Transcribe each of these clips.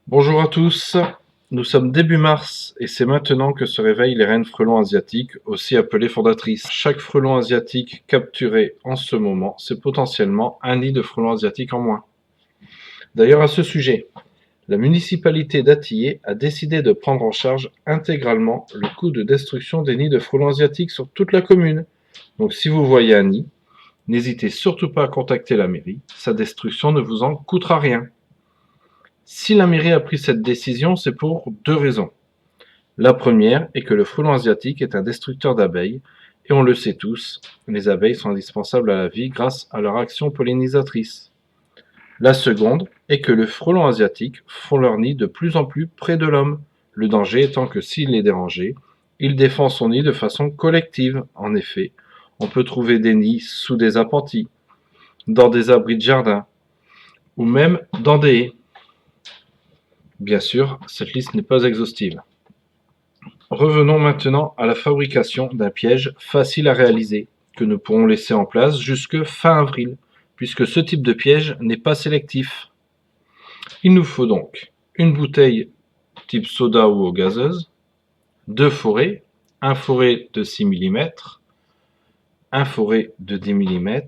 Bonjour à tous, nous sommes début mars et c'est maintenant que se réveillent les reines frelons asiatiques, aussi appelées fondatrices. Chaque frelon asiatique capturé en ce moment, c'est potentiellement un nid de frelons asiatiques en moins. D'ailleurs à ce sujet, la municipalité d'Atillé a décidé de prendre en charge intégralement le coût de destruction des nids de frelons asiatiques sur toute la commune. Donc si vous voyez un nid, n'hésitez surtout pas à contacter la mairie, sa destruction ne vous en coûtera rien. Si la mairie a pris cette décision, c'est pour deux raisons. La première est que le frelon asiatique est un destructeur d'abeilles, et on le sait tous, les abeilles sont indispensables à la vie grâce à leur action pollinisatrice. La seconde est que les frelons asiatiques font leur nid de plus en plus près de l'homme, le danger étant que s'il est dérangé, il défend son nid de façon collective. En effet, on peut trouver des nids sous des appentis, dans des abris de jardin, ou même dans des haies. Bien sûr, cette liste n'est pas exhaustive. Revenons maintenant à la fabrication d'un piège facile à réaliser, que nous pourrons laisser en place jusque fin avril, puisque ce type de piège n'est pas sélectif. Il nous faut donc une bouteille type soda ou eau gazeuse, deux forets, un foret de 6 mm, un foret de 10 mm,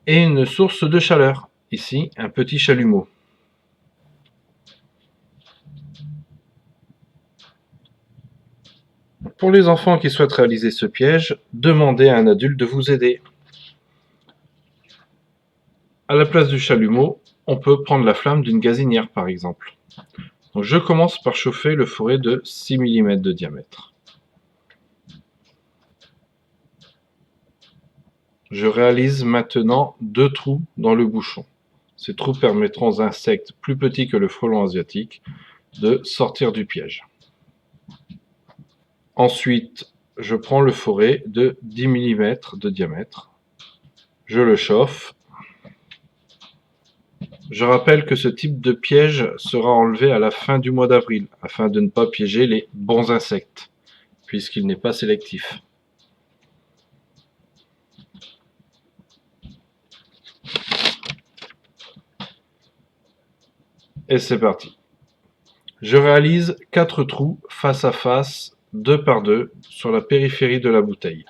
et une source de chaleur, ici un petit chalumeau. Pour les enfants qui souhaitent réaliser ce piège, demandez à un adulte de vous aider. À la place du chalumeau, on peut prendre la flamme d'une gazinière par exemple. Donc je commence par chauffer le foret de 6 mm de diamètre. Je réalise maintenant deux trous dans le bouchon. Ces trous permettront aux insectes plus petits que le frelon asiatique de sortir du piège. Ensuite, je prends le foret de 10 mm de diamètre. Je le chauffe. Je rappelle que ce type de piège sera enlevé à la fin du mois d'avril, afin de ne pas piéger les bons insectes, puisqu'il n'est pas sélectif. Et c'est parti. Je réalise 4 trous face à face, 2 par 2, sur la périphérie de la bouteille.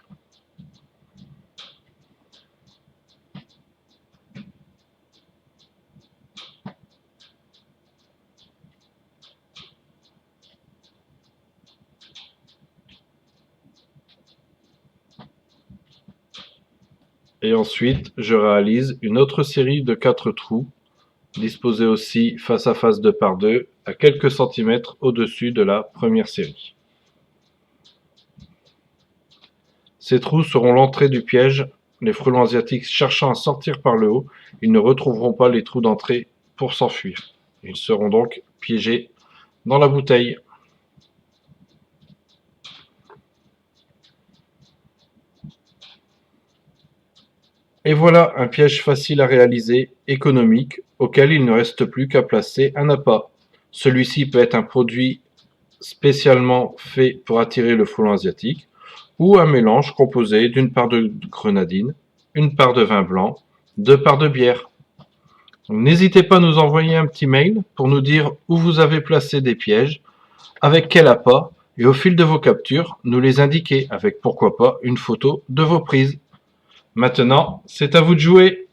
Et ensuite, je réalise une autre série de 4 trous, disposés aussi face à face 2 par 2, à quelques centimètres au-dessus de la première série. Ces trous seront l'entrée du piège. Les frelons asiatiques cherchant à sortir par le haut, ils ne retrouveront pas les trous d'entrée pour s'enfuir. Ils seront donc piégés dans la bouteille. Et voilà un piège facile à réaliser, économique, auquel il ne reste plus qu'à placer un appât. Celui-ci peut être un produit spécialement fait pour attirer le frelon asiatique, ou un mélange composé d'une part de grenadine, une part de vin blanc, 2 parts de bière. N'hésitez pas à nous envoyer un petit mail pour nous dire où vous avez placé des pièges, avec quel appât, et au fil de vos captures, nous les indiquer avec pourquoi pas une photo de vos prises. Maintenant, c'est à vous de jouer!